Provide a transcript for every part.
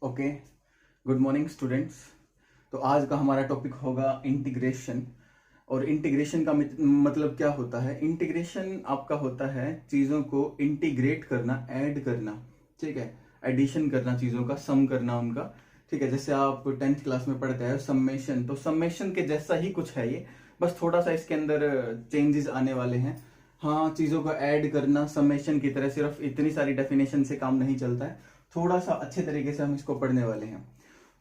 Okay, good morning students. तो आज का हमारा टॉपिक होगा इंटीग्रेशन। और इंटीग्रेशन का मतलब क्या होता है? इंटीग्रेशन आपका होता है चीज़ों को इंटीग्रेट करना, ऐड करना, ठीक है, एडिशन करना, चीज़ों का सम करना उनका, ठीक है। जैसे आप 10th क्लास में पढ़ते हैं सम्मेशन, तो सम्मेशन के जैसा ही कुछ है ये, बस थोड़ा सा इसके अंदर चेंजेस आने वाले हैं। हाँ, चीज़ों को ऐड करना सम्मेशन की तरह सिर्फ इतनी सारी डेफिनेशन से काम नहीं चलता है, थोड़ा सा अच्छे तरीके से हम इसको पढ़ने वाले हैं।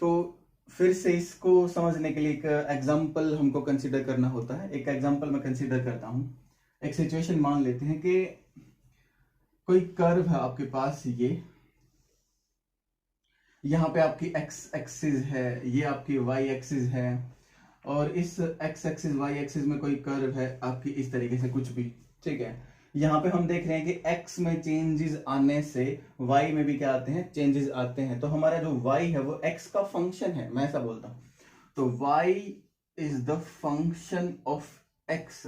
तो फिर से इसको समझने के लिए एक एग्जाम्पल हमको कंसिडर करना होता है। एक एग्जाम्पल मैं कंसिडर करता हूँ। एक सिचुएशन मान लेते हैं कि कोई कर्व है आपके पास, ये यहाँ पे आपकी एक्स एक्सिस है, ये आपकी वाई एक्सिस है, और इस एक्स एक्सिस वाई एक्सिस में कोई कर्व है आपकी इस तरीके से कुछ भी, ठीक है। यहाँ पे हम देख रहे हैं कि x में चेंजेस आने से y में भी क्या आते हैं, चेंजेस आते हैं। तो हमारा जो y है वो x का फंक्शन है, मैं ऐसा बोलता हूँ। तो y is the function of x।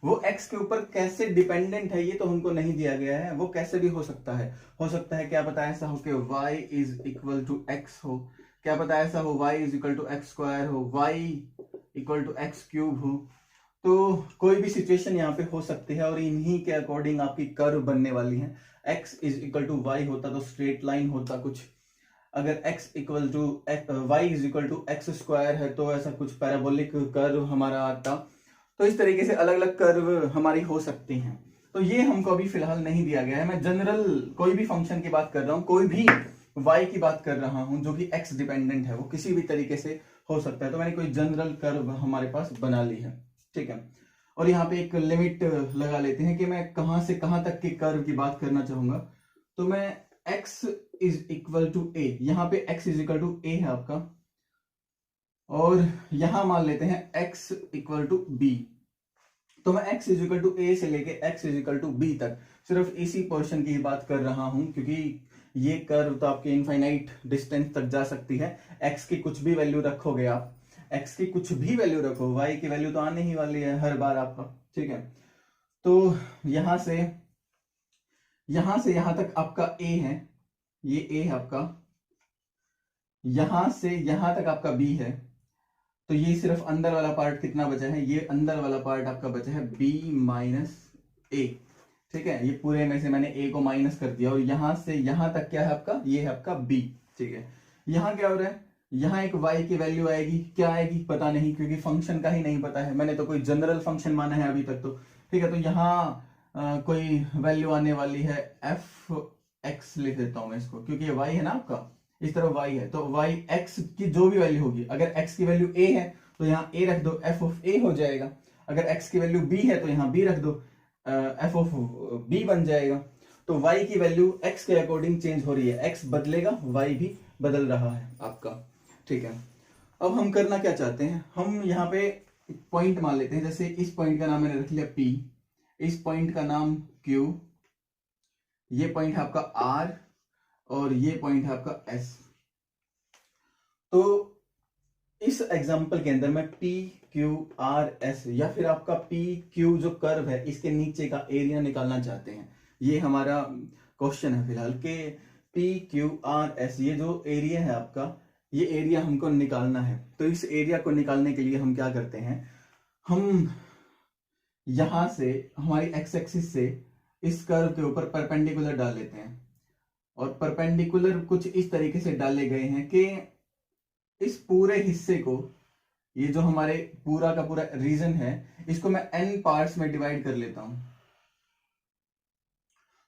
वो x के ऊपर कैसे डिपेंडेंट है ये तो हमको नहीं दिया गया है, वो कैसे भी हो सकता है। क्या पता ऐसा हो कि y is equal to x हो, क्या पता ऐसा हो y is equal to x square हो, y equal to x cube हो। तो कोई भी सिचुएशन यहाँ पे हो सकती है और इन्हीं के अकॉर्डिंग आपकी कर्व बनने वाली है। x is equal to y होता तो स्ट्रेट लाइन होता कुछ, अगर x equal to y is equal to x square है तो ऐसा कुछ पैराबोलिक कर्व हमारा आता। तो इस तरीके से अलग अलग कर्व हमारी हो सकती हैं। तो ये हमको अभी फिलहाल नहीं दिया गया है, मैं जनरल कोई भी फंक्शन की बात कर रहा हूँ, कोई भी y की बात कर रहा हूं जो कि x डिपेंडेंट है, वो किसी भी तरीके से हो सकता है। तो मैंने कोई जनरल कर्व हमारे पास बना ली है, ठीक है। और यहाँ पे एक लिमिट लगा लेते हैं कि मैं कहां से कहां तक के कर्व की बात करना चाहूंगा। तो मैं x इज इक्वल टू ए, यहाँ पे x इज इक्वल टू ए है आपका, और यहां मान लेते हैं x इक्वल टू बी। तो मैं x is equal to a से लेके x is equal to b तक सिर्फ इसी पोर्शन की बात कर रहा हूं, क्योंकि ये कर्व तो आपके इनफाइनाइट डिस्टेंस तक जा सकती है। x की कुछ भी वैल्यू रखोगे आप, x की कुछ भी वैल्यू रखो, y की वैल्यू तो आने ही वाली है हर बार आपका, ठीक है। तो यहां से यहां तक आपका a है, ये a है आपका, यहां से यहां तक आपका b है। तो ये सिर्फ अंदर वाला पार्ट कितना बचा है, ये अंदर वाला पार्ट आपका बचा है b माइनस ए, ठीक है। ये पूरे में से मैंने a को माइनस कर दिया, और यहां से यहां तक क्या है आपका, ये है आपका b, ठीक है। यहां क्या हो रहा है, यहां एक y की वैल्यू आएगी, क्या आएगी पता नहीं, क्योंकि फंक्शन का ही नहीं पता है, मैंने तो कोई जनरल फंक्शन माना है अभी तक तो, ठीक है। तो यहाँ कोई वैल्यू आने वाली है एफ एक्स, लिख देता हूं मैं इसको, क्योंकि ये y है ना आपका, इस तरफ y है। तो y x की जो भी वैल्यू होगी, अगर x की वैल्यू a है तो यहाँ a रख दो, f ऑफ a हो जाएगा। अगर x की वैल्यू b है तो यहाँ b रख दो, f ऑफ b बन जाएगा। तो y की वैल्यू x के अकॉर्डिंग चेंज हो रही है, x बदलेगा y भी बदल रहा है आपका, ठीक है। अब हम करना क्या चाहते हैं, हम यहाँ पे पॉइंट मान लेते हैं। जैसे इस पॉइंट का नाम मैंने रख लिया p, इस पॉइंट का नाम q, ये पॉइंट है आपका r, और ये पॉइंट है आपका s। तो इस एग्जांपल के अंदर मैं पी क्यू आर एस, या फिर आपका पी क्यू जो कर्व है इसके नीचे का एरिया निकालना चाहते हैं। ये हमारा क्वेश्चन है फिलहाल कि पी क्यू आर एस, ये जो एरिया है आपका, ये एरिया हमको निकालना है। तो इस एरिया को निकालने के लिए हम क्या करते हैं, हम यहां से हमारी एक्स एक्सिस से इस कर्व के ऊपर परपेंडिकुलर डाल लेते हैं, और परपेंडिकुलर कुछ इस तरीके से डाले गए हैं कि इस पूरे हिस्से को, ये जो हमारे पूरा का पूरा रीजन है, इसको मैं n पार्ट्स में डिवाइड कर लेता हूं।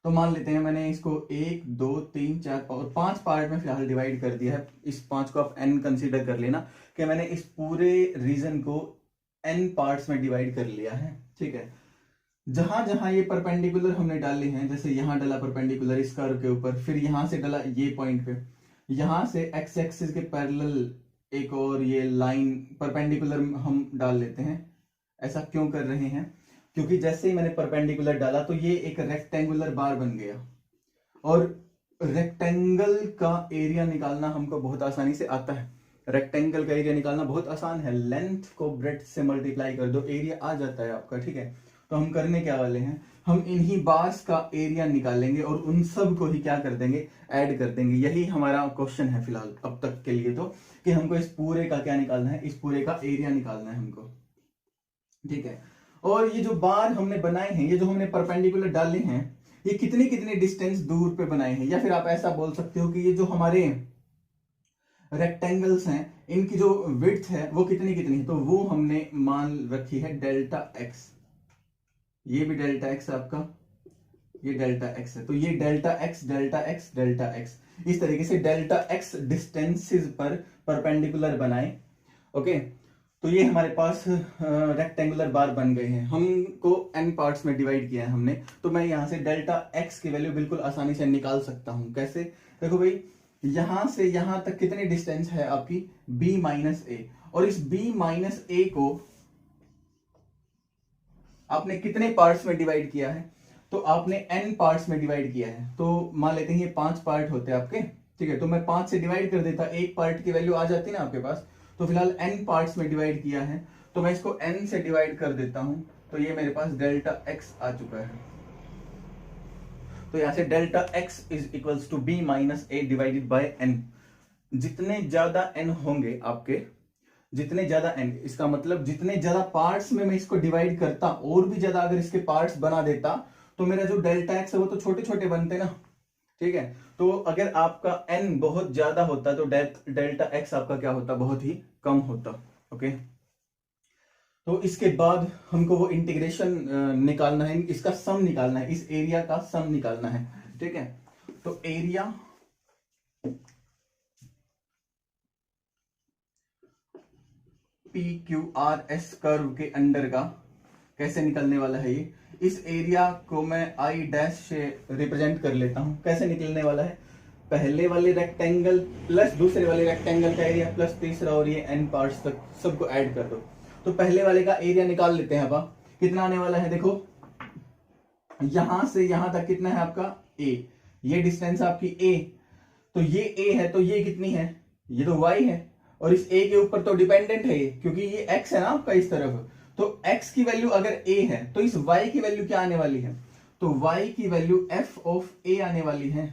तो मान लेते हैं मैंने इसको 1 2 3 4 और 5 पार्ट में फिलहाल डिवाइड कर दिया है। इस 5 को आप n कंसीडर कर लेना कि मैंने इस पूरे रीजन को n पार्ट्स में डिवाइड कर लिया है, ठीक है। जहां जहां ये परपेंडिकुलर हमने डाले हैं, जैसे यहां डाला परपेंडिकुलर इस कर्व के ऊपर, फिर यहां से डाला ये पॉइंट पे, यहां से एक्स एक्सिस के पैरेलल एक और ये लाइन परपेंडिकुलर हम डाल लेते हैं। ऐसा क्यों कर रहे हैं, क्योंकि जैसे ही मैंने परपेंडिकुलर डाला तो ये एक रेक्टेंगुलर बार बन गया, और रेक्टेंगल का एरिया निकालना हमको बहुत आसानी से आता है। रेक्टेंगल का एरिया निकालना बहुत आसान है, लेंथ को ब्रेड्थ से मल्टीप्लाई कर दो, एरिया आ जाता है आपका, ठीक है। तो हम करने क्या वाले हैं, हम इन्हीं बार्स का एरिया निकालेंगे और उन सब को ही क्या कर देंगे, ऐड कर देंगे। यही हमारा क्वेश्चन है फिलहाल अब तक के लिए तो, कि हमको इस पूरे का क्या निकालना है, इस पूरे का एरिया निकालना है हमको, ठीक है। और ये जो बार हमने बनाए हैं, ये जो हमने परपेंडिकुलर डाले हैं, ये कितनी कितनी डिस्टेंस दूर पे बनाए हैं, या फिर आप ऐसा बोल सकते हो कि ये जो हमारे रेक्टेंगल्स हैं इनकी जो विड्थ है वो कितनी कितनी है, तो वो हमने मान रखी है डेल्टा एक्स। ये भी डेल्टा एक्स है आपका, ये डेल्टा एक्स है, तो ये delta x delta x delta x, इस तरीके से डेल्टा एक्स डिस्टेंसेस पर परपेंडिकुलर बनाए। ओके, तो ये हमारे पास रेक्टेंगुलर बार बन गए हैं। हमको n पार्ट्स में डिवाइड किया है हमने, तो मैं यहां से डेल्टा x की वैल्यू बिल्कुल आसानी से निकाल सकता हूं। कैसे, देखो भाई, यहां से यहां तक कितनी डिस्टेंस है आपकी, b माइनस ए, और इस b माइनस ए को आपने कितने पार्ट्स में डिवाइड किया है, तो आपने n पार्ट्स में डिवाइड किया है। तो मान लेते हैं ये 5 पार्ट होते हैं आपके, ठीक है, तो मैं 5 से डिवाइड कर देता, एक पार्ट की वैल्यू आ जाती ना आपके पास, तो फिलहाल n पार्ट्स में डिवाइड किया है, तो मैं इसको n से डिवाइड कर देता हूं, तो ये मेरे पास डेल्टा x आ चुका है। तो यहां से delta x is equals to b minus a divided by n। जितने ज्यादा n होंगे आपके, जितने ज्यादा n, इसका मतलब जितने ज्यादा पार्ट्स में मैं इसको डिवाइड करता, और भी ज्यादा अगर इसके पार्ट्स बना देता, तो मेरा जो डेल्टा x है वो तो छोटे छोटे बनते ना, ठीक है। तो अगर आपका n बहुत ज्यादा होता तो डेल्टा x आपका क्या होता, बहुत ही कम होता। ओके, तो इसके बाद हमको वो इंटीग्रेशन निकालना है, इसका सम निकालना है, इस एरिया का सम निकालना है, ठीक है। तो एरिया PQRS कर्व के अंडर का कैसे निकलने वाला है ये, इस एरिया को मैं I डैश से रिप्रेजेंट कर लेता हूं। कैसे निकलने वाला है, पहले वाले रेक्टेंगल प्लस दूसरे वाले रेक्टेंगल का एरिया प्लस तीसरा, और ये n पार्ट्स तक सबको ऐड कर दो। तो पहले वाले का एरिया निकाल लेते हैं अब, कितना आने वाला है, देखो यहां से यहां तक कितना है आपका a, ये डिस्टेंस आपकी a, तो ये a है, तो ये कितनी है, ये तो y है, और इस a के ऊपर तो डिपेंडेंट है ये, क्योंकि ये x है ना आपका इस तरफ, तो x की वैल्यू अगर a है तो इस y की वैल्यू क्या आने वाली है, तो y की वैल्यू f ऑफ a आने वाली है।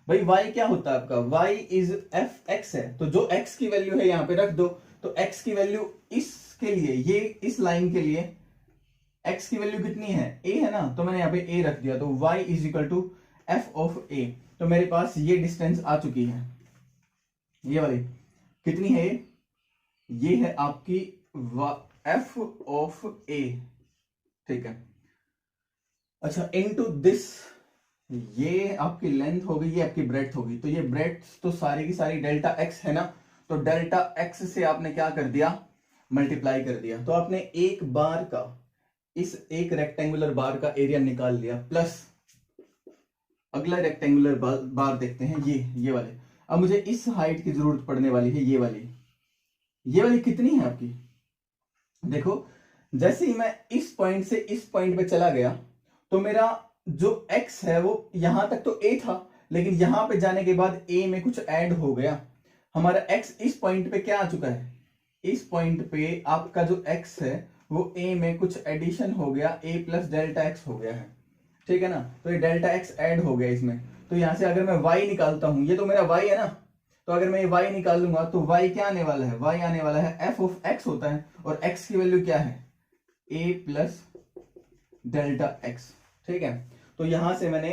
भाई y क्या होता है आपका, y इज fx है, तो जो x की वैल्यू है यहां पे रख दो, तो x की वैल्यू इसके लिए, ये इस लाइन के लिए x की वैल्यू कितनी है, a है ना, तो मैंने यहाँ पे a रख दिया, तो y is equal to f of a। तो मेरे पास ये डिस्टेंस आ चुकी है, ये वाली कितनी है, ये है आपकी f ऑफ a, ठीक है। अच्छा, इनटू दिस, ये आपकी लेंथ हो गई, ये आपकी ब्रेड्थ होगी, तो ये ब्रेड्थ तो सारी की सारी डेल्टा x है ना, तो डेल्टा x से आपने क्या कर दिया, मल्टीप्लाई कर दिया, तो आपने एक बार का, इस एक रेक्टेंगुलर बार का एरिया निकाल लिया, प्लस अगला रेक्टेंगुलर बार देखते हैं, ये वाले। अब मुझे इस हाइट की जरूरत पड़ने वाली है, ये वाली कितनी है आपकी, देखो जैसे ही मैं इस पॉइंट से इस पॉइंट पे चला गया, तो मेरा जो x है वो यहां तक तो a था, लेकिन यहां पे जाने के बाद a में कुछ ऐड हो गया, हमारा x इस पॉइंट पे क्या आ चुका है, इस पॉइंट पे आपका जो x है वो a में कुछ एडिशन हो गया, a प्लस डेल्टा x हो गया है, ठीक है ना। तो ये डेल्टा x ऐड हो गया इसमें, तो यहां से अगर मैं y निकालता हूं, ये तो मेरा y है ना, तो अगर मैं ये y निकालूंगा तो y क्या आने वाला है, y आने वाला है f ऑफ x होता है, और x की वैल्यू क्या है, a प्लस डेल्टा x, ठीक है। तो यहां से मैंने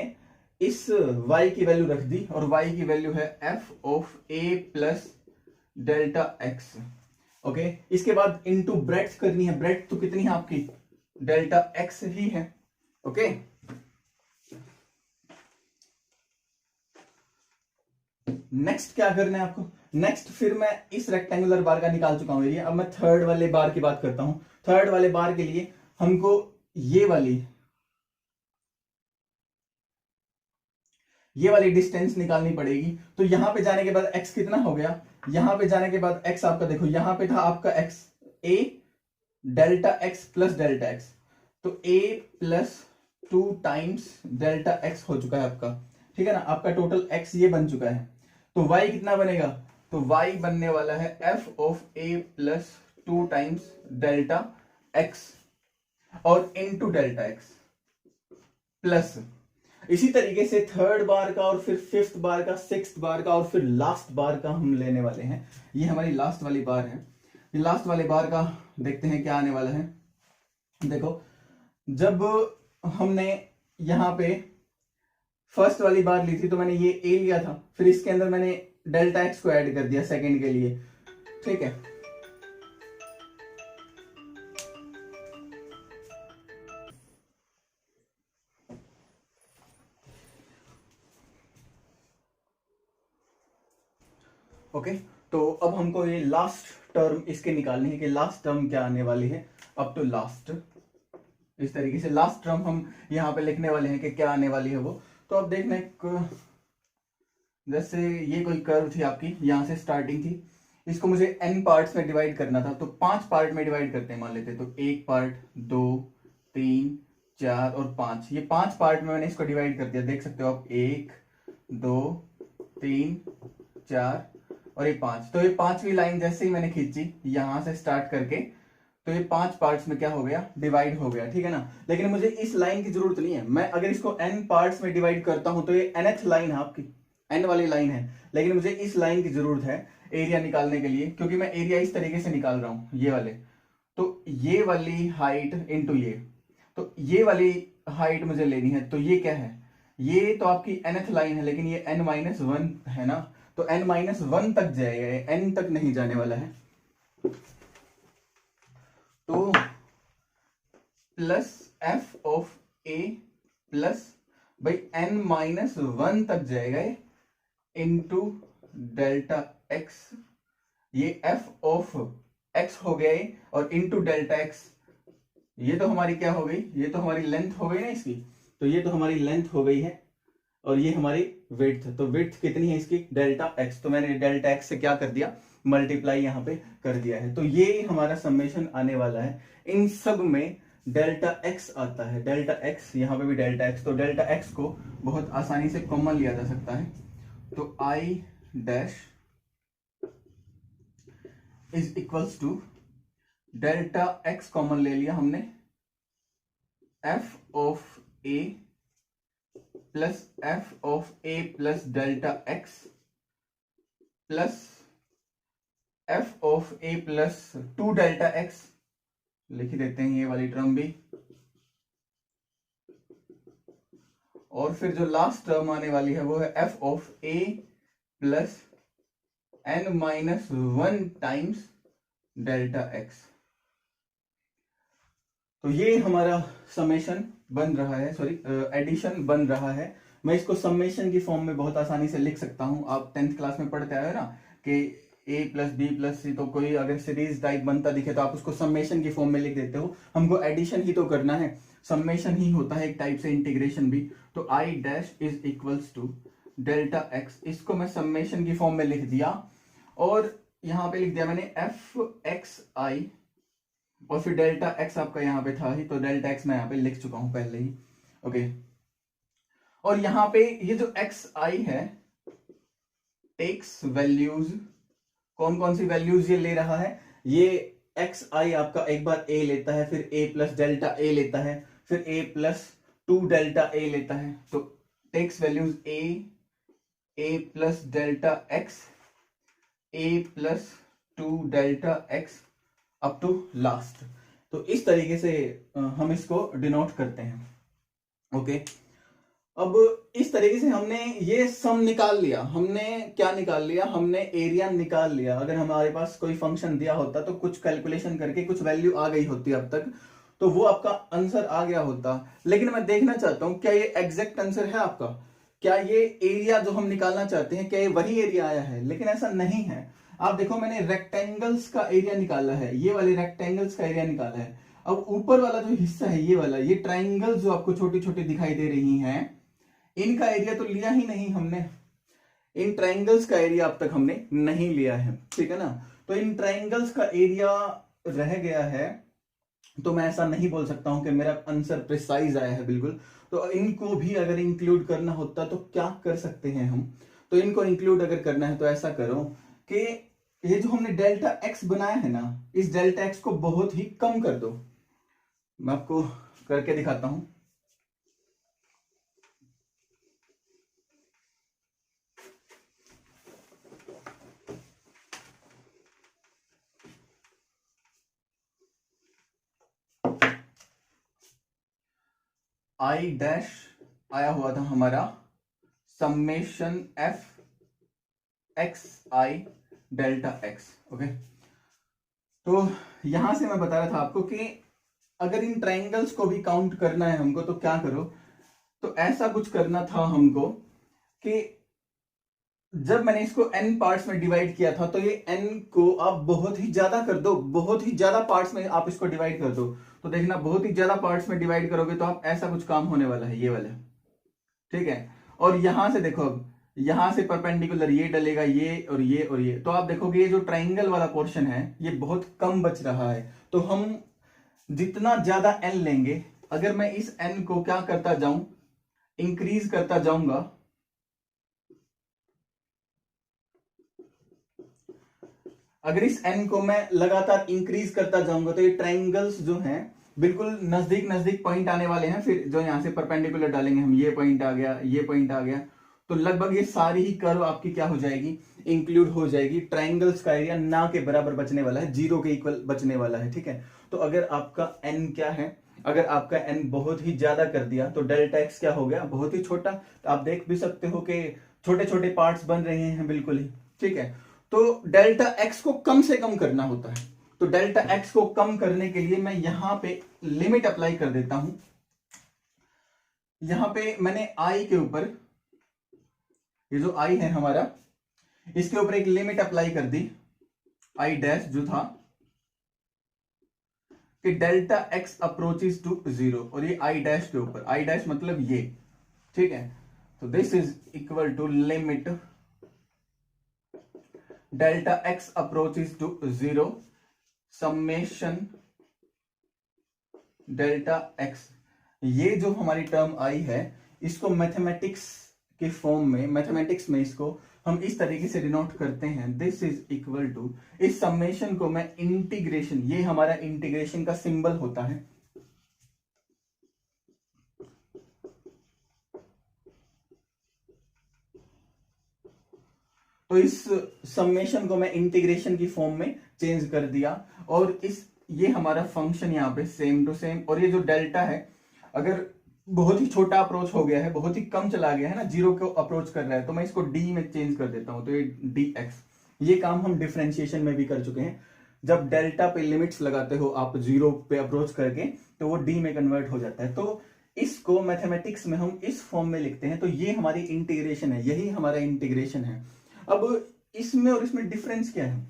इस y की वैल्यू रख दी, और y की वैल्यू है f of a plus delta x। Okay, इसके बाद इनटू ब्रेड्थ करनी है, ब्रेड्थ तो कितनी है आपकी, डेल्टा x ही है। ओके, नेक्स्ट क्या करना है आपको, नेक्स्ट फिर मैं इस रेक्टेंगुलर बार का निकाल चुका हूं एरिया, अब मैं थर्ड वाले बार की बात करता हूं। थर्ड वाले बार के लिए हमको ये वाली डिस्टेंस निकालनी पड़ेगी। तो यहां पे जाने के बाद x कितना हो गया, यहां पे जाने के बाद x आपका देखो, यहां पे था आपका x a delta x plus delta x, तो a plus 2 times delta x हो चुका है आपका, ठीक है ना। आपका टोटल x ये बन चुका है, तो y कितना बनेगा, तो y बनने वाला है f of a plus 2 times delta x और इनटू डेल्टा x। प्लस इसी तरीके से थर्ड बार का और फिर फिफ्थ बार का, सिक्स्थ बार का और फिर लास्ट बार का हम लेने वाले हैं। ये हमारी लास्ट वाली बार है। ये लास्ट वाले बार का देखते हैं क्या आने वाला है। देखो, जब हमने यहां पे फर्स्ट वाली बार ली थी तो मैंने ये ए लिया था, फिर इसके अंदर मैंने डेल्टा एक्स को ऐड कर दिया सेकंड के लिए, ठीक है। ओके, तो अब हमको ये लास्ट टर्म इसके निकालनी है कि लास्ट टर्म क्या आने वाली है अप टू लास्ट। इस तरीके से लास्ट टर्म हम यहां पे लिखने वाले हैं कि क्या आने वाली है वो। तो अब देखना, एक जैसे ये कोई कर्व थी आपकी, यहां से स्टार्टिंग थी, इसको मुझे n पार्ट्स में डिवाइड करना था, तो 5 पार्ट में डिवाइड करते हैं मान लेते हैं। तो 1 पार्ट, 2, 3, 4 और 5, ये 5 पार्ट में मैंने इसको डिवाइड कर दिया। देख सकते हो आप, 1, 2, 3, 4 और ये 5। तो ये 5वीं लाइन जैसे ही मैंने खींची यहां से स्टार्ट करके, तो ये 5 पार्ट्स में क्या हो गया, डिवाइड हो गया, ठीक है ना। लेकिन मुझे इस लाइन की जरूरत नहीं है। मैं अगर इसको n पार्ट्स में डिवाइड करता हूं तो ये nth लाइन है आपकी, n वाली लाइन है। लेकिन मुझे इस लाइन की जरूरत है एरिया निकालने के लिए, क्योंकि मैं एरिया इस तरीके से निकाल रहा हूं, ये वाले। तो ये वाली हाइट इंटू ये, तो ये वाली हाइट मुझे लेनी है। तो ये क्या है, ये तो आपकी nth लाइन है, लेकिन ये n-1 है ना, तो n-1 तक जाएगा, n तक नहीं जाने वाला है। तो plus f of a plus भाई n-1 तक जाएगा ये, इंटू डेल्टा एक्स, ये एफ ऑफ एक्स हो गया ये, और इंटू डेल्टा एक्स, ये तो हमारी क्या हो गई, ये तो हमारी लेंथ हो गई ना इसकी। तो ये तो हमारी लेंथ हो गई है, और ये हमारी विड्थ। तो विड्थ कितनी है इसकी, डेल्टा एक्स। तो मैंने डेल्टा एक्स से क्या कर दिया, मल्टीप्लाई यहां पे कर दिया है। तो ये हमारा समेशन आने वाला है। इन सब में डेल्टा एक्स आता है, डेल्टा एक्स, यहां पे भी डेल्टा एक्स। तो डेल्टा एक्स को बहुत आसानी से कॉमन लिया जा सकता है। तो I dash is equals to delta x common ले लिया हमने, f of a plus f of a plus delta x plus f of a plus 2 delta x, लिख देते हैं ये वाली टर्म भी। और फिर जो लास्ट टर्म आने वाली है वो है F of a plus n-1 times delta x. तो ये हमारा समेशन बन रहा है, सॉरी एडिशन बन रहा है। मैं इसको समेशन की फॉर्म में बहुत आसानी से लिख सकता हूं। आप 10th क्लास में पढ़ते आए हो ना कि a प्लस बी प्लस सी, तो कोई अगर सीरीज टाइप बनता दिखे तो आप उसको समेशन की फॉर्म में लिख देते हो। हमको एडिशन ही तो करना है, समेशन ही होता है एक टाइप से इंटीग्रेशन भी। तो I dash is equals to delta x, इसको मैं समेशन की फॉर्म में लिख दिया, और यहां पे लिख दिया मैंने एफ एक्स आई, और फिर डेल्टा एक्स आपका यहां पे था ही, तो डेल्टा एक्स मैं यहां पे लिख चुका हूं पहले ही। ओके, और यहां पे ये जो एक्स आई है टेक्स वैल्यूज, कौन कौन सी वैल्यूज ये ले रहा है, ये एक्स आई आपका एक बार ए लेता है, फिर ए प्लस डेल्टा ए लेता है, फिर ए प्लस 2 डेल्टा ए लेता है। तो takes values a plus delta x, a plus 2 delta x up to last. तो इस तरीके से हम इसको डिनोट करते हैं। ओके, अब इस तरीके से हमने ये सम निकाल लिया। हमने क्या निकाल लिया, हमने एरिया निकाल लिया। अगर हमारे पास कोई फंक्शन दिया होता तो कुछ कैलकुलेशन करके कुछ वैल्यू आ गई होती अब तक, तो वो आपका आंसर आ गया होता। लेकिन मैं देखना चाहता हूं क्या ये एग्जैक्ट आंसर है आपका, क्या ये एरिया जो हम निकालना चाहते हैं क्या ये वही एरिया आया है। लेकिन ऐसा नहीं है। आप देखो, मैंने रेक्टेंगल्स का एरिया निकाला है, ये वाले रेक्टेंगल्स का एरिया निकाला है। अब ऊपर वाला जो हिस्सा है ये वाला, ये ट्राइंगल्स जो आपको छोटी छोटी दिखाई दे रही हैं, इनका एरिया तो लिया ही नहीं हमने। इन ट्राइंगल्स का एरिया अब तक हमने नहीं लिया है, ठीक है ना। तो इन ट्राइंगल्स का एरिया रह गया है, तो मैं ऐसा नहीं बोल सकता हूं कि मेरा आंसर प्रिसाइज आया है बिल्कुल। तो इनको भी अगर इंक्लूड करना होता तो क्या कर सकते हैं हम, तो इनको इंक्लूड अगर करना है तो ऐसा करो कि ये जो हमने डेल्टा एक्स बनाया है ना, इस डेल्टा एक्स को बहुत ही कम कर दो। मैं आपको करके दिखाता हूं। आई डैश आया हुआ था हमारा समेशन एफ एक्स आई डेल्टा एक्स। ओके, तो यहां से मैं बता रहा था आपको कि अगर इन ट्राइंगल्स को भी काउंट करना है हमको तो क्या करो, तो ऐसा कुछ करना था हमको कि जब मैंने इसको n पार्ट्स में डिवाइड किया था तो ये n को आप बहुत ही ज्यादा कर दो, बहुत ही ज्यादा पार्ट्स में आप इसको डिवाइड कर दो। तो देखना बहुत ही ज्यादा पार्ट्स में डिवाइड करोगे तो आप ऐसा कुछ काम होने वाला है, ये वाला, ठीक है। और यहां से देखो, अब यहां से परपेंडिकुलर ये डलेगा, ये और ये और ये, तो आप देखोगे ये जो ट्राइंगल वाला पोर्शन है ये बहुत कम बच रहा है। तो हम जितना ज्यादा n लेंगे, अगर मैं इस n को क्या करता जाऊं, इंक्रीज करता जाऊंगा, अगर इस n को मैं लगातार इंक्रीज करता जाऊंगा तो ये ट्राइंगल्स जो हैं बिल्कुल नजदीक नजदीक पॉइंट आने वाले हैं। फिर जो यहां से परपेंडिकुलर डालेंगे हम, ये पॉइंट आ गया, ये पॉइंट आ गया, तो लगभग ये सारी ही कर्व आपकी क्या हो जाएगी, इंक्लूड हो जाएगी। ट्राइंगल्स का एरिया ना के बराबर बचने वाला है, 0 के इक्वल बचने वाला है, ठीक है। तो अगर आपका n क्या है, अगर आपका n बहुत ही ज्यादा कर दिया तो डेल्टा एक्स क्या हो गया, बहुत ही छोटा। तो आप देख भी सकते हो कि छोटे छोटे पार्ट्स बन रहे हैं बिल्कुल ही, ठीक है। तो डेल्टा एक्स को कम से कम करना होता है, तो डेल्टा एक्स को कम करने के लिए मैं यहां पे लिमिट अप्लाई कर देता हूं। यहां पे मैंने आई के ऊपर, ये जो आई है हमारा, इसके ऊपर एक लिमिट अप्लाई कर दी, आई डैश जो था कि डेल्टा एक्स अप्रोचेस टू 0, और ये आई डैश के ऊपर, आई डैश मतलब ये, ठीक है। तो this is equal to limit delta x approaches to 0 summation delta x. ये जो हमारी टर्म आई है इसको मैथमेटिक्स के फॉर्म में, मैथमेटिक्स में इसको हम इस तरीके से डिनोट करते हैं, दिस इज इक्वल टू, इस समेशन को मैं इंटीग्रेशन, ये हमारा इंटीग्रेशन का सिंबल होता है, तो इस समेशन को मैं इंटीग्रेशन की फॉर्म में चेंज कर दिया। और इस, ये हमारा फंक्शन यहाँ पे सेम टू सेम, और ये जो डेल्टा है अगर बहुत ही छोटा अप्रोच हो गया है, बहुत ही कम चला गया है ना, 0 को अप्रोच कर रहा है, तो मैं इसको d में चेंज कर देता हूं, तो ये dx। ये काम हम डिफरेंशिएशन में भी कर चुके हैं, जब डेल्टा पे लिमिट्स लगाते हो आप 0 पे अप्रोच करके तो वो d में कन्वर्ट हो जाता है। तो इसको मैथमेटिक्स में हम इस फॉर्म में लिखते हैं, तो ये हमारी इंटीग्रेशन है, यही हमारा इंटीग्रेशन है। अब इसमें और इसमें डिफरेंस क्या है,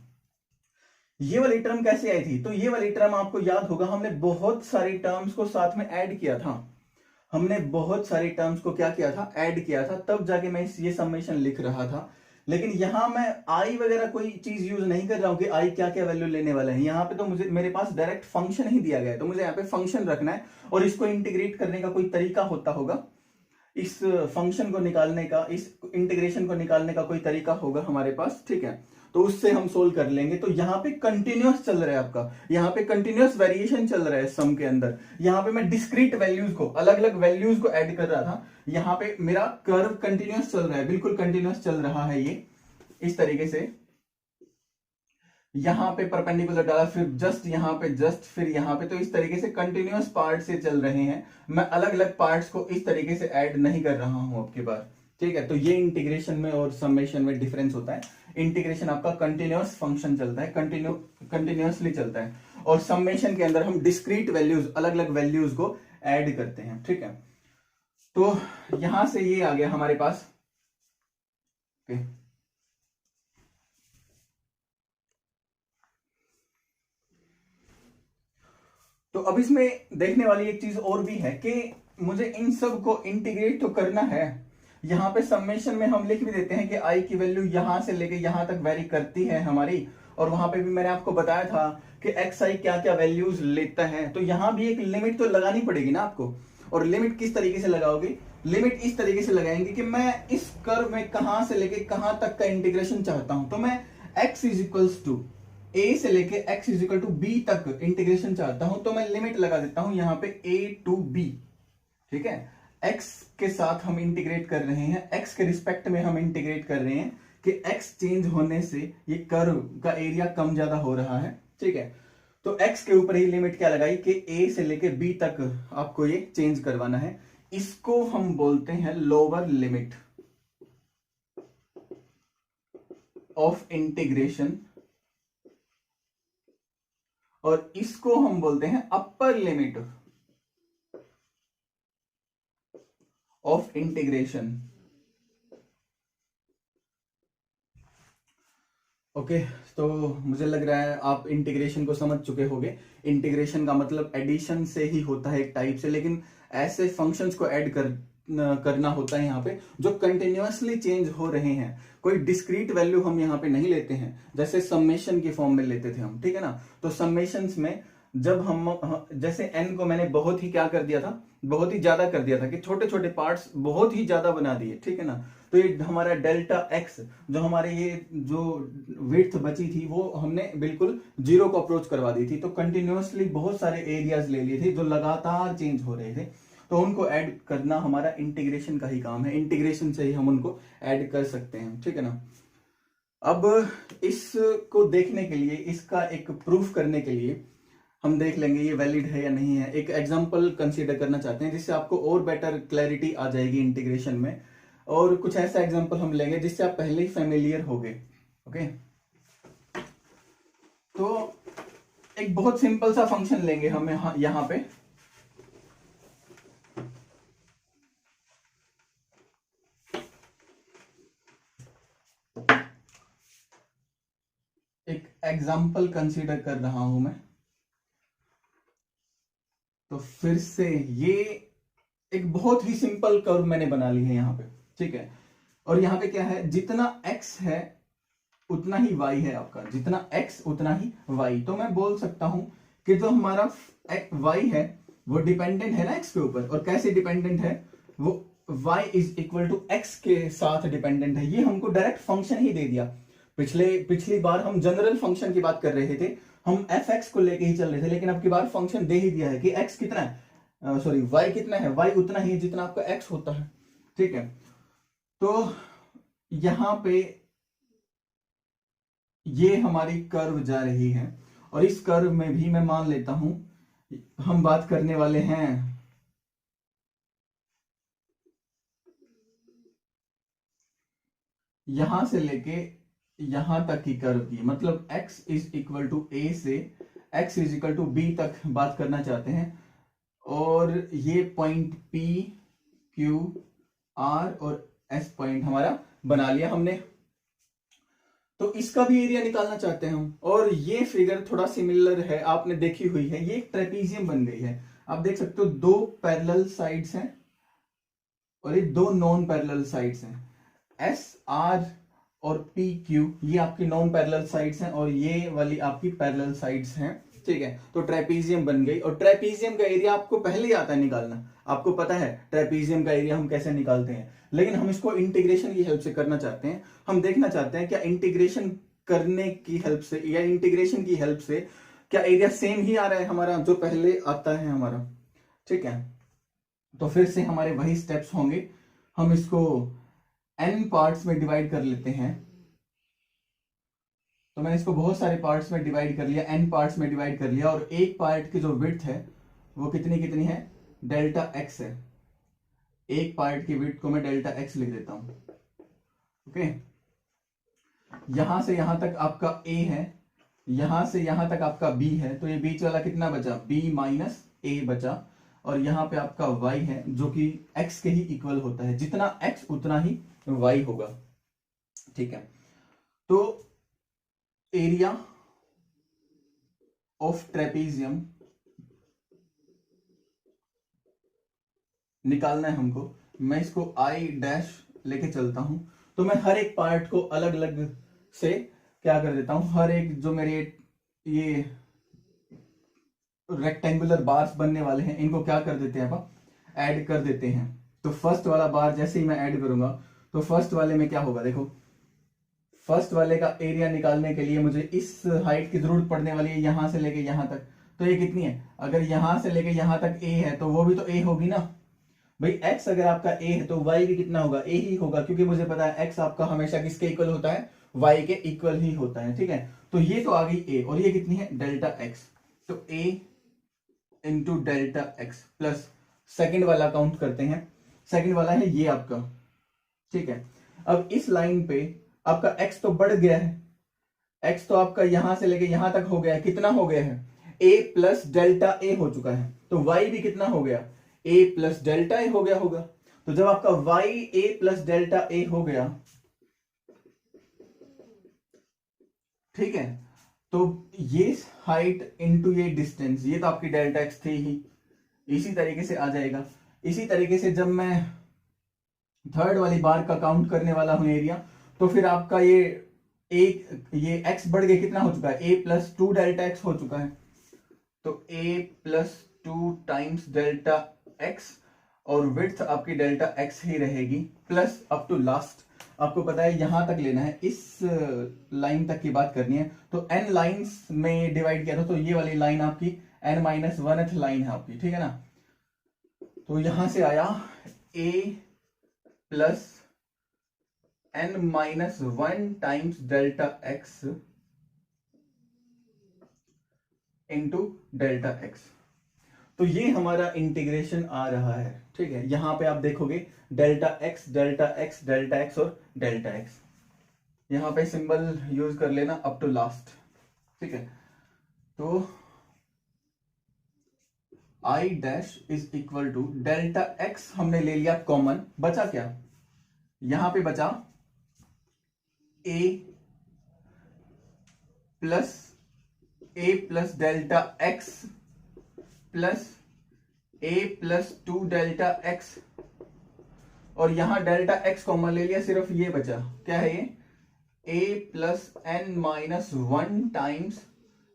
ये वाली टर्म कैसे आई थी, तो ये वाली टर्म आपको याद होगा हमने बहुत सारी टर्म्स को साथ में ऐड किया था, हमने बहुत सारी टर्म्स को क्या किया था, ऐड किया था, तब जाके मैं ये समेशन लिख रहा था। लेकिन यहां मैं आई वगैरह कोई चीज यूज नहीं कर रहा हूं कि आई क्या क्या वैल्यू लेने वाला है, यहाँ पे तो मुझे, मेरे पास डायरेक्ट फंक्शन ही दिया गया है, तो मुझे यहाँ पे फंक्शन रखना है, और इसको इंटीग्रेट करने का कोई तरीका होता होगा, इस फंक्शन को निकालने का, इस इंटीग्रेशन को निकालने का कोई तरीका होगा हमारे पास, ठीक है। तो उससे हम सोल्व कर लेंगे। तो यहाँ पे कंटिन्यूअस चल रहा है आपका, यहाँ पे कंटिन्यूअस वेरिएशन चल रहा है सम के अंदर, यहाँ पे मैं डिस्क्रीट वैल्यूज को, अलग अलग वैल्यूज को ऐड कर रहा था, यहाँ पे मेरा कर्व कंटिन्यूअस चल रहा है, बिल्कुल कंटिन्यूअस चल रहा है ये इस तरीके से। यहाँ पे परपेंडिकुलर डाला, फिर जस्ट यहाँ पे, जस्ट फिर यहाँ पे, तो इस तरीके से कंटिन्यूअस पार्ट से चल रहे हैं, मैं अलग अलग पार्ट्स को इस तरीके से ऐड नहीं कर रहा हूं आपके पास, ठीक है। तो ये इंटीग्रेशन में और समेशन में डिफरेंस होता है। इंटीग्रेशन आपका कंटिन्यूअस फंक्शन चलता है, कंटिन्यूअसली चलता है, और समेशन के अंदर हम डिस्क्रीट वैल्यूज, अलग अलग वैल्यूज को ऐड करते हैं, ठीक है। तो यहां से ये आ गया हमारे पास, okay। तो अब इसमें देखने वाली एक चीज और भी है कि मुझे इन सब को इंटीग्रेट तो करना है। यहाँ पे समेशन में हम लिख भी देते हैं कि आई की वैल्यू यहां से लेके यहां तक वेरी करती है हमारी, और वहां पे भी मैंने आपको बताया था कि एक्स आई क्या क्या वैल्यूज लेता है, तो यहां भी एक लिमिट तो लगानी पड़ेगी ना आपको। और लिमिट किस तरीके से लगाओगे, लिमिट इस तरीके से लगाएंगे कि मैं इस कर्व में कहां से लेके कहां तक का इंटीग्रेशन चाहता हूं, तो मैं x is equals to a से लेके x is equal to b तक इंटीग्रेशन चाहता हूं, तो मैं लिमिट लगा देता हूं यहां पे a टू b, ठीक है। x के साथ हम इंटीग्रेट कर रहे हैं, x के रिस्पेक्ट में हम इंटीग्रेट कर रहे हैं कि x चेंज होने से ये कर्व का एरिया कम ज्यादा हो रहा है, ठीक है। तो x के ऊपर ही लिमिट क्या लगाई कि a से लेके b तक आपको ये चेंज करवाना है। इसको हम बोलते हैं लोअर लिमिट ऑफ इंटीग्रेशन, और इसको हम बोलते हैं upper limit of integration. Okay, तो मुझे लग रहा है आप इंटीग्रेशन को समझ चुके होंगे। इंटीग्रेशन का मतलब एडिशन से ही होता है एक टाइप से, लेकिन ऐसे फंक्शंस को ऐड करना होता है यहाँ पे जो कंटिन्यूअसली चेंज हो रहे हैं। कोई डिस्क्रीट वैल्यू हम यहाँ पे नहीं लेते हैं, जैसे समेशन की फॉर्म में लेते थे हम, ठीक है ना। तो समेशंस में जब हम जैसे n को मैंने बहुत ही क्या कर दिया था, बहुत ही ज्यादा कर दिया था कि छोटे छोटे पार्ट्स बहुत ही ज्यादा बना दिए, ठीक है ना। तो ये हमारा डेल्टा x, जो हमारे ये जो विड्थ बची थी वो हमने बिल्कुल जीरो को अप्रोच करवा दी थी। तो कंटिन्यूअसली बहुत सारे एरियाज ले लिए थे जो लगातार चेंज हो रहे थे, तो उनको ऐड करना हमारा इंटीग्रेशन का ही काम है। इंटीग्रेशन से ही हम उनको ऐड कर सकते हैं, ठीक है ना। अब इसको देखने के लिए, इसका एक प्रूफ करने के लिए हम देख लेंगे ये वैलिड है या नहीं है। एक एग्जांपल कंसीडर करना चाहते हैं जिससे आपको और बेटर क्लैरिटी आ जाएगी इंटीग्रेशन में, और कुछ ऐसा एग्जांपल हम लेंगे जिससे आप पहले ही फेमिलियर हो गए। ओके, तो एक बहुत सिंपल सा फंक्शन लेंगे हम यहां पे। एक एग्जांपल कंसीडर कर रहा हूं मैं, तो फिर से ये एक बहुत ही सिंपल कर्व मैंने बना ली है यहाँ पे, ठीक है। और यहाँ पे क्या है, जितना x है उतना ही y है आपका, जितना x उतना ही y। तो मैं बोल सकता हूं कि जो हमारा y है वो डिपेंडेंट है ना x के ऊपर। और कैसे डिपेंडेंट है वो, y is equal to x के साथ डिपेंडेंट है। ये हमको डायरेक्ट फंक्शन ही दे दिया। पिछली बार हम जनरल फंक्शन की बात कर रहे थे, हम fx को लेके ही चल रहे थे, लेकिन अब की बार फंक्शन दे ही दिया है कि x कितना है, सॉरी y कितना है, y उतना ही जितना आपका x होता है, ठीक है। तो यहां पे ये हमारी कर्व जा रही है, और इस कर्व में भी मैं मान लेता हूं हम बात करने वाले हैं यहां से लेके यहां तक की कर्व की, मतलब x is equal to a से x is equal to b तक बात करना चाहते हैं। और ये पॉइंट P, Q, R और S पॉइंट हमारा बना लिया हमने। तो इसका भी एरिया निकालना चाहते हैं हम, और ये फिगर थोड़ा सिमिलर है, आपने देखी हुई है, ये एक ट्रेपीजियम बन गई है। आप देख सकते हो दो पैरेलल साइड्स हैं और ये दो नॉन पैरेलल साइड्स हैं। एस आर और पी क्यू ये आपकी नॉन पैरेलल साइड्स हैं, और ये वाली आपकी पैरेलल साइड्स हैं, ठीक है। तो ट्रेपीजियम बन गई, और ट्रेपीजियम का एरिया आपको पहले ही आता है निकालना, आपको पता है ट्रेपीजियम का एरिया हम कैसे निकालते हैं। लेकिन हम इसको इंटीग्रेशन की हेल्प से करना चाहते हैं। हम देखना चाहते हैं क्या इंटीग्रेशन करने की हेल्प से या इंटीग्रेशन की हेल्प से क्या एरिया सेम ही आ रहा है हमारा जो पहले आता है हमारा, ठीक है। तो फिर से हमारे वही स्टेप्स होंगे, हम इसको n पार्ट्स में डिवाइड कर लेते हैं। तो मैंने इसको बहुत सारे पार्ट्स में डिवाइड कर लिया, n पार्ट्स में डिवाइड कर लिया, और एक पार्ट की जो विड्थ है वो कितनी है, डेल्टा x है। एक पार्ट की विड्थ को मैं डेल्टा x लिख देता हूं, ओके। यहां से यहां तक आपका a है, यहां से यहां तक आपका b है, तो ये बीच वाला कितना बचा, b माइनस a बचा। और यहां पे आपका y है जो कि x के ही इक्वल होता है, जितना x उतना ही y होगा, ठीक है। तो एरिया ऑफ ट्रेपीजियम निकालना है हमको। मैं इसको I डैश लेके चलता हूं, तो मैं हर एक पार्ट को अलग अलग से क्या कर देता हूं, हर एक जो मेरे ये रेक्टेंगुलर बार्स बनने वाले हैं इनको क्या कर देते हैं, आप ऐड कर देते हैं। तो फर्स्ट वाला बार जैसे ही मैं ऐड करूंगा तो फर्स्ट वाले में क्या होगा, देखो फर्स्ट वाले का एरिया निकालने के लिए मुझे इस हाइट की जरूरत पड़ने वाली है, यहां से लेके यहां तक। तो ये कितनी है, अगर यहां से लेके यहां तक a है तो वो भी तो a होगी ना भाई। x अगर आपका a है तो y भी कितना होगा, a ही होगा, क्योंकि मुझे पता है x आपका हमेशा किसके इक्वल होता है, y के इक्वल ही होता है, ठीक है। तो ये तो आ गई a, और ये कितनी है, डेल्टा x। तो a into delta x plus second वाला काउंट करते हैं, सेकंड वाला है ये आपका, ठीक है। अब इस लाइन पे आपका x तो बढ़ गया है, x तो आपका यहां से लेके यहां तक हो गया है, कितना हो गया है, a प्लस डेल्टा ए हो चुका है। तो y भी कितना हो गया, a प्लस डेल्टा ए हो गया होगा। तो जब आपका y a plus delta A हो गया, ठीक है, तो ये हाइट इंटू ये डिस्टेंस, ये तो आपकी डेल्टा एक्स थी ही, इसी तरीके से आ जाएगा। इसी तरीके से जब मैं थर्ड वाली बार का काउंट करने वाला हूं एरिया, तो फिर आपका ये x बढ़ गया, कितना हो चुका है, a plus two delta x हो चुका है। तो a plus two times delta x, और विड्थ आपकी डेल्टा एक्स ही रहेगी, प्लस अप टू लास्ट आपको पता है यहां तक लेना है, इस लाइन तक की बात करनी है। तो n लाइंस में डिवाइड किया था, तो ये वाली लाइन आपकी n माइनस वन लाइन है आपकी, ठीक है ना। तो यहां से आया a plus n minus one times delta x into delta x. तो ये हमारा इंटीग्रेशन आ रहा है, ठीक है। यहां पे आप देखोगे delta x delta x delta x और डेल्टा एक्स, यहां पे सिंबल यूज कर लेना अप टू लास्ट, ठीक है। तो I dash is equal to delta x हमने ले लिया कॉमन, बचा क्या, यहां पे बचा a plus delta x plus a plus two delta x, और यहां डेल्टा एक्स कॉमन ले लिया, सिर्फ ये बचा, क्या है ये, a plus n minus one times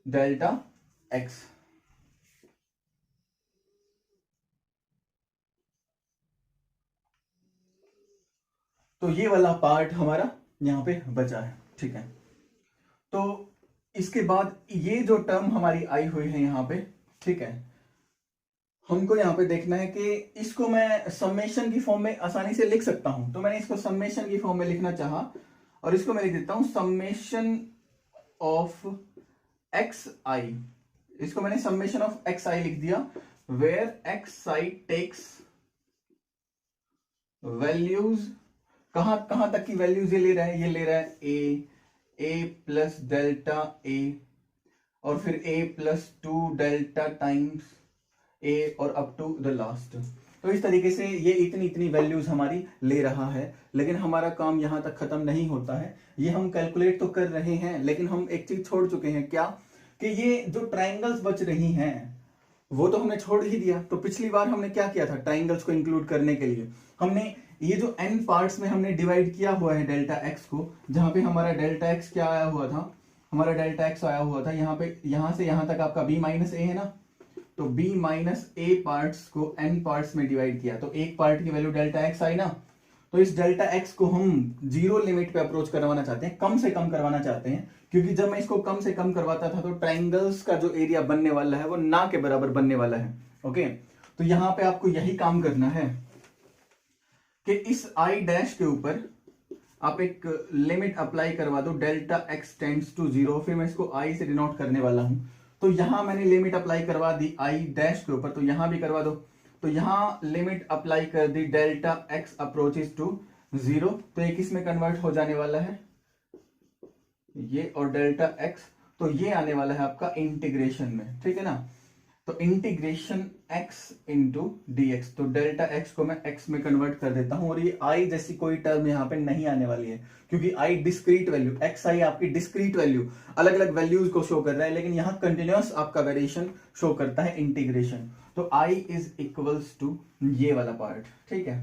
delta x. तो ये वाला पार्ट हमारा यहां पे बचा है, ठीक है। तो इसके बाद ये जो टर्म हमारी आई हुई है यहां पे, ठीक है, हमको यहां पे देखना है कि इसको मैं समेशन की फॉर्म में आसानी से लिख सकता हूं। तो मैंने इसको समेशन की फॉर्म में लिखना चाहा, और इसको मैं लिख देता हूं समेशन ऑफ एक्स आई, इसको मैंने समेशन ऑफ एक्स आई लिख दिया, where x I takes values, कहां तक की वैल्यूज ये ले रहा है, ये ले रहा है ए प्लस डेल्टा ए, और फिर a plus two delta times a, और अप टू द लास्ट। तो इस तरीके से ये इतनी इतनी वैल्यूज हमारी ले रहा है, लेकिन हमारा काम यहां तक खत्म नहीं होता है। ये हम कैलकुलेट तो कर रहे हैं, लेकिन हम एक चीज छोड़ चुके हैं, क्या, कि ये जो ट्राइंगल्स बच रही हैं वो तो हमने छोड़ ही दिया। तो पिछली बार हमने क्या किया था, ट्राइंगल्स को इंक्लूड करने के लिए हमने ये जो n पार्ट्स में हमने डिवाइड किया हुआ है डेल्टा x को, जहां पे हमारा डेल्टा x क्या आया हुआ था, हमारा डेल्टा x आया हुआ था यहाँ पे, यहां से यहां तक आपका b माइनस ए है ना, तो b माइनस ए पार्ट्स को n पार्ट्स में डिवाइड किया, तो एक पार्ट की वैल्यू डेल्टा x आई ना। तो इस डेल्टा x को हम जीरो लिमिट पे अप्रोच करवाना चाहते हैं, कम से कम करवाना चाहते हैं, क्योंकि जब मैं इसको कम से कम करवाता था तो ट्राइंगल्स का जो एरिया बनने वाला है वो ना के बराबर बनने वाला है। ओके, तो यहां पे आपको यही काम करना है कि इस आई डैश के ऊपर आप एक लिमिट अप्लाई करवा दो, delta x tends to zero, फिर मैं इसको आई से डिनोट करने वाला हूं। तो यहां मैंने लिमिट अप्लाई करवा दी आई डैश के ऊपर, तो यहां भी करवा दो। तो यहां लिमिट अप्लाई कर दी delta x approaches to zero, तो एक इसमें कन्वर्ट हो जाने वाला है ये, और डेल्टा एक्स, तो ये आने वाला है आपका इंटीग्रेशन में, ठीक है ना। तो integration x into D x, तो डेल्टा x को मैं x में कन्वर्ट कर देता हूं, और ये i जैसी कोई टर्म यहां पे नहीं आने वाली है, क्योंकि i डिस्क्रीट वैल्यू, एक्स आई आपकी डिस्क्रीट वैल्यू, अलग अलग वैल्यूज को शो कर रहा है, लेकिन यहां कंटिन्यूअस आपका वेरिएशन शो करता है इंटीग्रेशन। तो i इज इक्वल्स टू ये वाला पार्ट, ठीक है।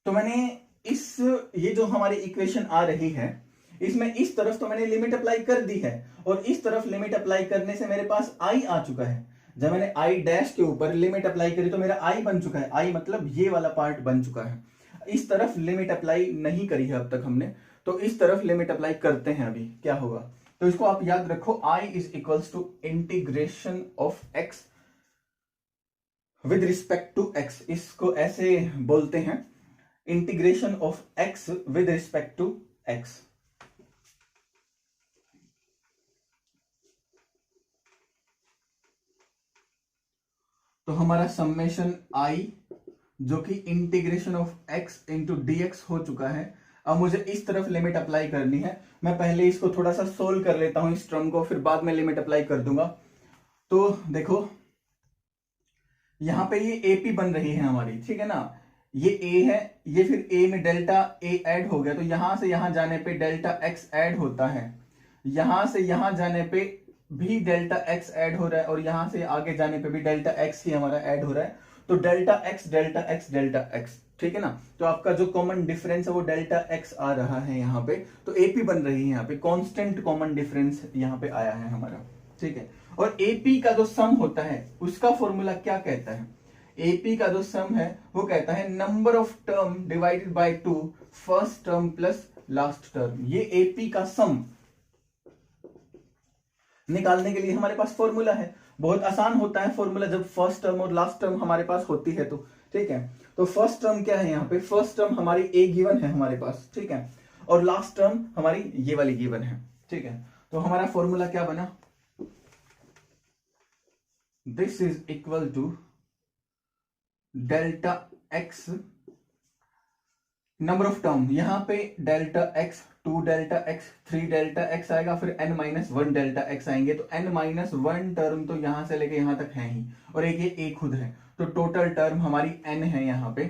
तो मैंने ये जो हमारी इक्वेशन आ रही है, इसमें इस तरफ तो मैंने लिमिट अप्लाई कर दी है, और इस तरफ लिमिट अप्लाई करने से मेरे पास आई आ चुका है। जब मैंने आई डैश के ऊपर लिमिट अप्लाई करी तो मेरा आई बन चुका है, आई मतलब ये वाला पार्ट बन चुका है। इस तरफ लिमिट अप्लाई नहीं करी है अब तक हमने, तो इस तरफ लिमिट अप्लाई करते हैं, अभी क्या होगा। तो इसको आप याद रखो, I is equals to integration of X with respect to X, इसको ऐसे बोलते हैं, integration of X with respect to X. तो हमारा समेशन आई जो कि integration of x into dx हो चुका है। अब मुझे इस तरफ लिमिट अप्लाई करनी है। मैं पहले इसको थोड़ा सा सोल्व कर लेता हूं इस टर्म को, फिर बाद में लिमिट अप्लाई कर दूंगा। तो देखो यहां पे ये AP बन रही है हमारी, ठीक है ना। ये A है, ये फिर A में डेल्टा A ऐड हो गया, तो यहां से यहां जाने पे डेल्टा X ऐड होता है। यहां से यहां जाने पे भी डेल्टा X ऐड हो रहा है, और यहां से आगे जाने पे भी डेल्टा X ही हमारा ऐड हो रहा है। तो delta X delta X delta X, ठीक है ना। तो आपका जो कॉमन डिफरेंस है वो डेल्टा X आ रहा है यहाँ पे। तो AP बन रही है यहाँ पे, कांस्टेंट कॉमन डिफरेंस यहाँ पे आया है हमारा, ठीक है। और AP का जो सम होता है उसका फॉर्मूला क्या कहता है? AP का जो सम है वो कहता है number of term divided by 2 first term plus last term. ये AP का सम निकालने के लिए हमारे पास फॉर्मूला है। बहुत आसान होता है फॉर्मूला जब फर्स्ट टर्म और लास्ट टर्म हमारे पास होती है तो, ठीक है। तो फर्स्ट टर्म क्या है यहाँ पे? फर्स्ट टर्म हमारी A गिवन है हमारे पास, ठीक है, और लास्ट टर्म हमारी ये वाली गिवन है, ठीक है। तो हमारा फॉर्मूला क्या बना? This is equal to delta x, number of term यहां पे delta x, 2 delta x, 3 delta x आएगा, फिर n-1 डेल्टा एक्स आएंगे। तो n-1 टर्म तो यहां से लेके यहां तक है ही, और एक ये a खुद है, तो टोटल टर्म हमारी n है यहां पे।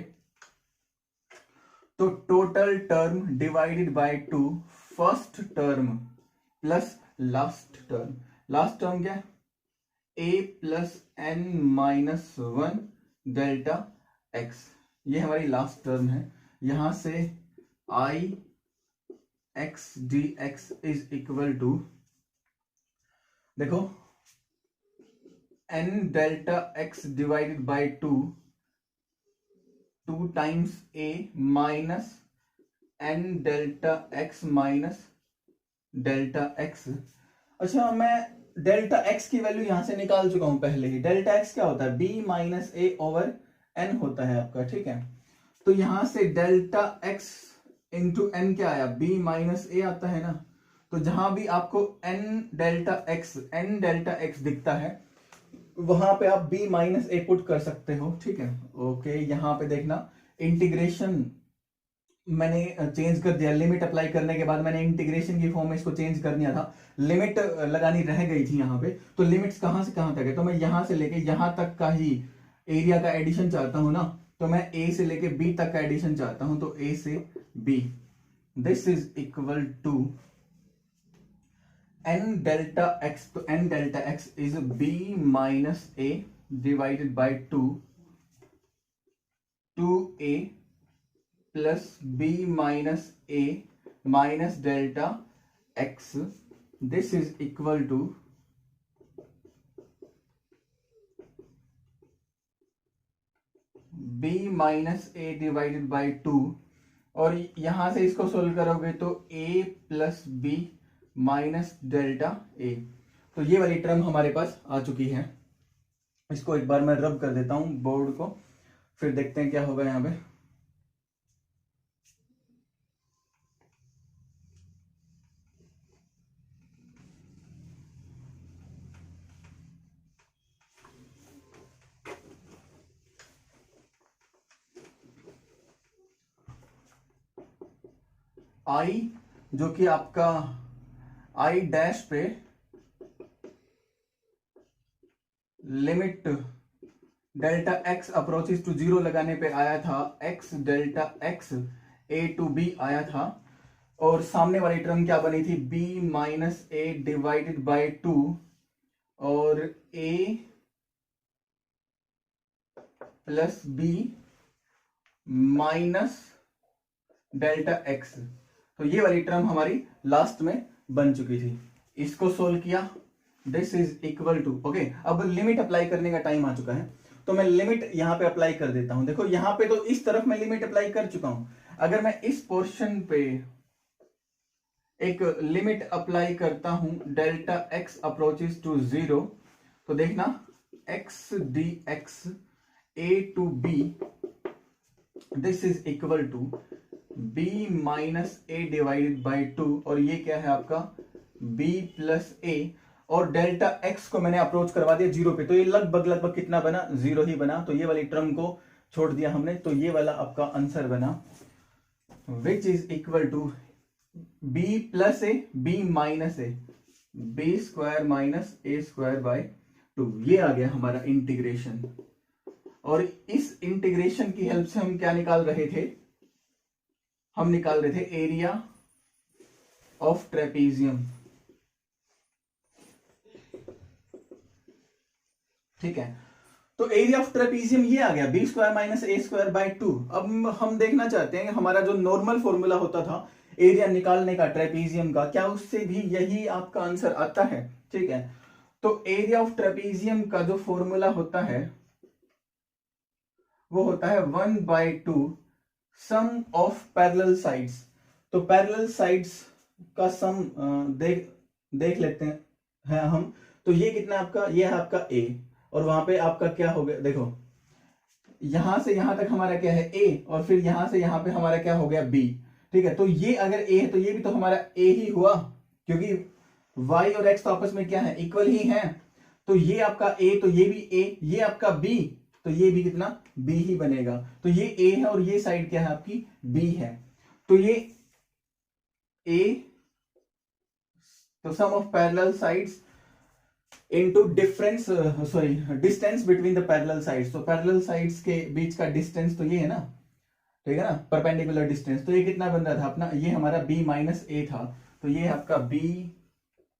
तो total term divided by 2 first term plus last term. Last term क्या है? a plus n-1 delta x, ये हमारी लास्ट टर्म है। यहां से I x dx is equal to, देखो n delta x divided by 2 times a minus n delta x minus delta x। अच्छा, मैं डेल्टा x की वैल्यू यहां से निकाल चुका हूं पहले ही। डेल्टा x क्या होता है? b minus a over n होता है आपका, ठीक है। तो यहां से डेल्टा x इंटू एन क्या आया? b माइनस a आता है ना। तो जहां भी आपको n डेल्टा x दिखता है वहां पे आप b माइनस a पुट कर सकते हो, ठीक है। ओके, यहां पे देखना इंटीग्रेशन मैंने चेंज कर दिया। लिमिट अप्लाई करने के बाद मैंने इंटीग्रेशन की फॉर्म में इसको चेंज कर दिया था। लिमिट लगानी रह गई थी यहाँ पे, तो लिमिट्स कहां से कहां तक है? तो मैं यहां से लेके यहां तक का ही एरिया का एडिशन चाहता हूं ना। तो मैं a से लेके b तक का एडिशन चाहता हूं, तो a से b। This is equal to n delta x, तो n delta x is b minus a divided by 2a plus b minus a minus delta x। This is equal to b minus a divided by 2, और यहां से इसको solve करोगे तो a plus b minus delta a। तो ये वाली term हमारे पास आ चुकी है। इसको एक बार मैं रब कर देता हूं बोर्ड को, फिर देखते हैं क्या होगा यहां पे। I जो कि आपका I डैश पे limit delta x approaches to 0 लगाने पे आया था x delta x a to b आया था, और सामने वाली टर्म क्या बनी थी? b minus a divided by 2 और a plus b minus delta x। तो ये वाली टर्म हमारी लास्ट में बन चुकी थी। इसको सोल्व किया, this is equal to, okay. अब लिमिट अप्लाई करने का टाइम आ चुका है, तो मैं लिमिट यहां पे अप्लाई कर देता हूं। देखो यहां पे तो इस तरफ मैं लिमिट अप्लाई कर चुका हूं। अगर मैं इस पोर्शन पे एक लिमिट अप्लाई करता हूं डेल्टा x अप्रोचेस टू 0, तो देखना x dx a to b, this is equal to b minus a divided by 2, और ये क्या है आपका? b प्लस a, और डेल्टा एक्स को मैंने अप्रोच करवा दिया 0 पे, तो ये लगभग लगभग कितना बना, 0 ही बना। तो ये वाली टर्म को छोड़ दिया हमने, तो ये वाला आपका आंसर बना which is equal to b plus a b minus a b square minus a square by 2। ये आ गया हमारा इंटीग्रेशन। और इस इंटीग्रेशन की हेल्प से हम क्या निकाल रहे थे, हम निकाल रहे थे एरिया ऑफ ट्रेपीजियम। ठीक है, तो एरिया ऑफ ट्रेपीजियम ये आ गया b square minus a square by 2। अब हम देखना चाहते हैं हमारा जो नॉर्मल फॉर्मूला होता था एरिया निकालने का ट्रेपीजियम का, क्या उससे भी यही आपका आंसर आता है। ठीक है, तो एरिया ऑफ ट्रेपीजियम का जो फॉर्मूला होता है वो होता है 1/2 सम ऑफ पैरेलल साइड्स। तो पैरेलल साइड्स का सम देख लेते हैं हम। तो ये कितना आपका, ये है आपका a, और वहां पे आपका क्या हो गया, देखो यहां से यहां तक हमारा क्या है a, और फिर यहां से यहां पे हमारा क्या हो गया b। ठीक है, तो ये अगर a है तो ये भी तो हमारा a ही हुआ, क्योंकि y और x तो आपस में क्या है, इक्वल ही है। तो ये आपका a, तो ये भी a, ये आपका b, तो ये भी कितना b ही बनेगा। तो ये a है और ये साइड क्या है आपकी b है। तो ये a, तो sum of parallel sides into difference, sorry distance between the parallel sides. तो पैरेलल साइड्स के बीच का डिस्टेंस तो ये है ना, ठीक है ना, परपेंडिकुलर डिस्टेंस। तो ये कितना बन रहा था अपना, ये हमारा b माइनस ए था, तो ये आपका b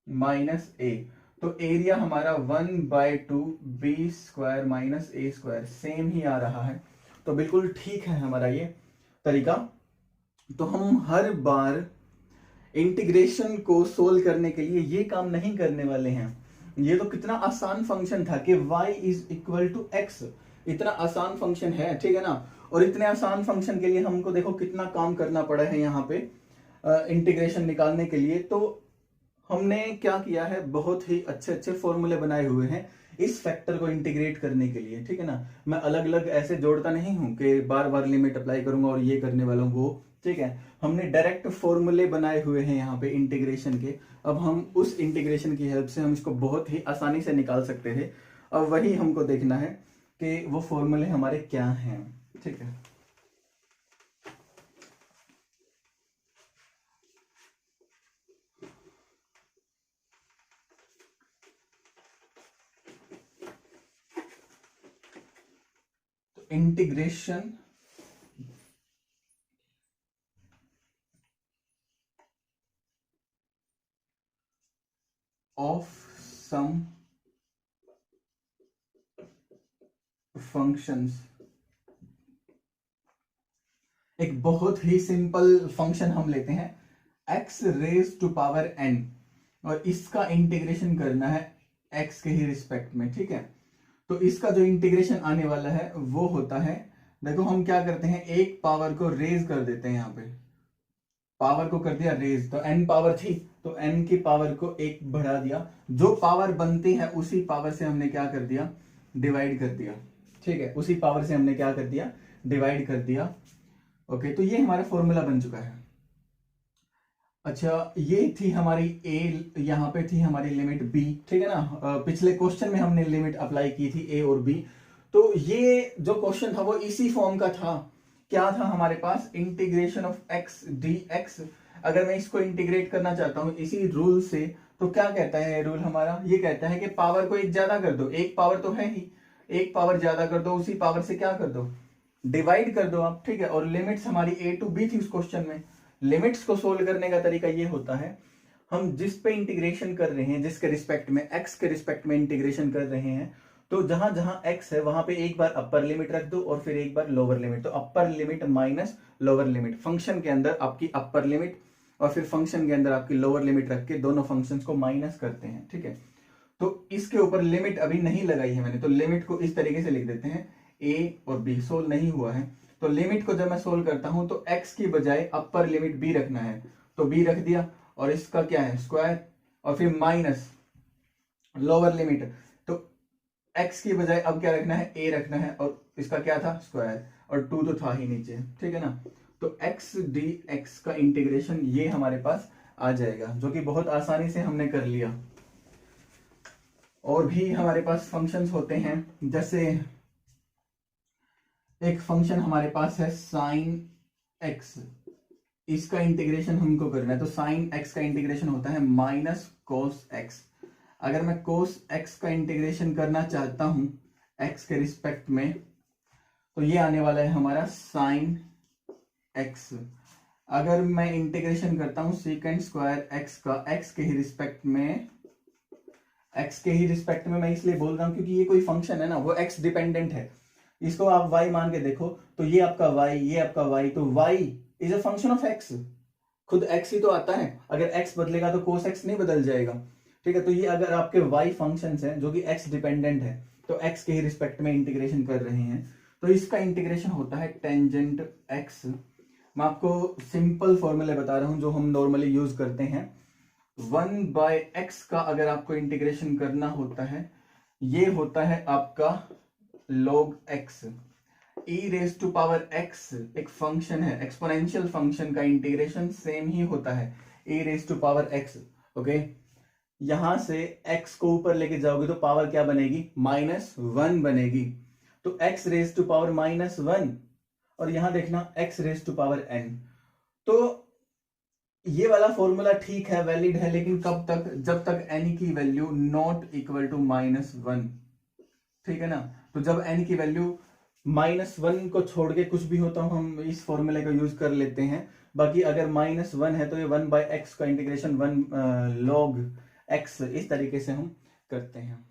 माइनस ए। तो एरिया हमारा 1/2 B square minus a square same ही आ रहा है। तो बिल्कुल ठीक है हमारा ये तरीका। तो हम हर बार इंटीग्रेशन को सोल्व करने के लिए ये काम नहीं करने वाले हैं। ये तो कितना आसान फंक्शन था कि y is equal to x, इतना आसान फंक्शन है, ठीक है ना। और इतने आसान फंक्शन के लिए हमको देखो कितना काम करना पड़ा है यहाँ पे इंटीग्रेशन निकालने के लिए। तो हमने क्या किया है, बहुत ही अच्छे अच्छे फॉर्मूले बनाए हुए हैं इस फैक्टर को इंटीग्रेट करने के लिए, ठीक है ना। मैं अलग अलग ऐसे जोड़ता नहीं हूं कि बार बार लिमिट अप्लाई करूंगा और ये करने वाला हूं वो, ठीक है। हमने डायरेक्ट फॉर्मूले बनाए हुए हैं यहाँ पे इंटीग्रेशन के। अब हम उस इंटीग्रेशन की हेल्प से हम इसको बहुत ही आसानी से निकाल सकते थे। अब वही हमको देखना है कि वो फॉर्मूले हमारे क्या हैं, ठीक है। इंटीग्रेशन ऑफ सम फंक्शंस, एक बहुत ही सिंपल फंक्शन हम लेते हैं x raise to power n, और इसका इंटीग्रेशन करना है x के ही रिस्पेक्ट में, ठीक है। तो इसका जो इंटीग्रेशन आने वाला है वो होता है, देखो हम क्या करते हैं, एक पावर को रेज कर देते हैं, यहाँ पे पावर को कर दिया रेज, तो n पावर थी तो n की पावर को एक बढ़ा दिया, जो पावर बनती है उसी पावर से हमने क्या कर दिया, डिवाइड कर दिया, ठीक है। उसी पावर से हमने क्या कर दिया, डिवाइड कर दिया। ओके, तो ये हमारा फॉर्मूला बन चुका है। अच्छा, ये थी हमारी a, यहाँ पे थी हमारी लिमिट b, ठीक है ना। पिछले क्वेश्चन में हमने लिमिट अप्लाई की थी a और b। तो ये जो क्वेश्चन था वो इसी फॉर्म का था। क्या था हमारे पास, इंटीग्रेशन ऑफ x dx। अगर मैं इसको इंटीग्रेट करना चाहता हूं इसी रूल से, तो क्या कहता है ये रूल हमारा, ये कहता है कि पावर को एक ज्यादा कर दो, एक पावर तो है ही, एक पावर ज्यादा कर दो, उसी पावर से क्या कर दो, डिवाइड कर दो आप, ठीक है। और लिमिट्स हमारी a to b थी उस क्वेश्चन में। लिमिट्स को सोल्व करने का तरीका ये होता है, हम जिस पे इंटीग्रेशन कर रहे हैं, जिसके रिस्पेक्ट में, x के रिस्पेक्ट में इंटीग्रेशन कर रहे हैं, तो जहां जहां x है वहां पे एक बार अपर लिमिट रख दो और फिर एक बार लोअर लिमिट। तो upper limit minus lower limit, function के अंदर आपकी अपर लिमिट और फिर फंक्शन के अंदर आपकी लोअर लिमिट रख के दोनों फंक्शंस को माइनस करते हैं, ठीक है। तो इसके ऊपर लिमिट अभी नहीं लगाई है मैंने, तो लिमिट को इस तरीके से लिख देते हैं, a और b सोल्व नहीं हुआ है। तो लिमिट को जब मैं सोल्व करता हूं तो x की बजाय अपर लिमिट b रखना है, तो b रख दिया, और इसका क्या है स्क्वायर, और फिर माइनस लोअर लिमिट, तो x की बजाय अब क्या रखना है, a रखना है, और इसका क्या था स्क्वायर, और 2 तो था ही नीचे, ठीक है ना। तो x dx का इंटीग्रेशन ये हमारे पास आ जाएगा, जो कि बहुत आसानी से हमने कर लिया। और भी हमारे पास फंक्शंस होते हैं, जैसे एक फंक्शन हमारे पास है साइन एक्स, इसका इंटीग्रेशन हमको करना है। तो साइन एक्स का इंटीग्रेशन होता है माइनस कोस एक्स। अगर मैं कोस एक्स का इंटीग्रेशन करना चाहता हूं एक्स के रिस्पेक्ट में, तो ये आने वाला है हमारा साइन एक्स। अगर मैं इंटीग्रेशन करता हूं सेकेंड स्क्वायर एक्स का एक्स के ही रिस्पेक्ट में, एक्स के ही रिस्पेक्ट में मैं इसलिए बोल रहा हूं क्योंकि ये कोई फंक्शन है ना, वो एक्स डिपेंडेंट है। इसको आप y मान के देखो, तो ये आपका y, ये आपका y, तो y is a function of x। खुद x ही तो आता है, अगर x बदलेगा तो cos x नहीं बदल जाएगा, ठीक है। तो ये अगर आपके y फंक्शंस हैं जो कि x डिपेंडेंट है, तो x के ही रिस्पेक्ट में इंटीग्रेशन कर रहे हैं, तो इसका इंटीग्रेशन होता है टेंजेंट x। मैं आपको सिंपल फॉर्मूले बता रहा हूं जो हम नॉर्मली यूज करते हैं। 1/x का अगर आपको इंटीग्रेशन करना होता है, ये होता है आपका log x। e raise to power x एक फंक्शन है, एक्सपोनेंशियल फंक्शन का इंटीग्रेशन सेम ही होता है e raise to power x। Okay, यहां से x को ऊपर लेके जाओगे तो पावर क्या बनेगी, -1 बनेगी। तो x रेज टू पावर -1, और यहां देखना x raise to power n। तो ये वाला फॉर्मूला ठीक है, वैलिड है, लेकिन कब तक, जब तक n की वैल्यू नॉट इक्वल टू -1, ठीक है ना। तो जब n की वैल्यू -1 को छोड़ के कुछ भी होता हो, हम इस फॉर्मूले का यूज कर लेते हैं। बाकी अगर -1 है तो ये 1/x का इंटीग्रेशन 1 log x, इस तरीके से हम करते हैं।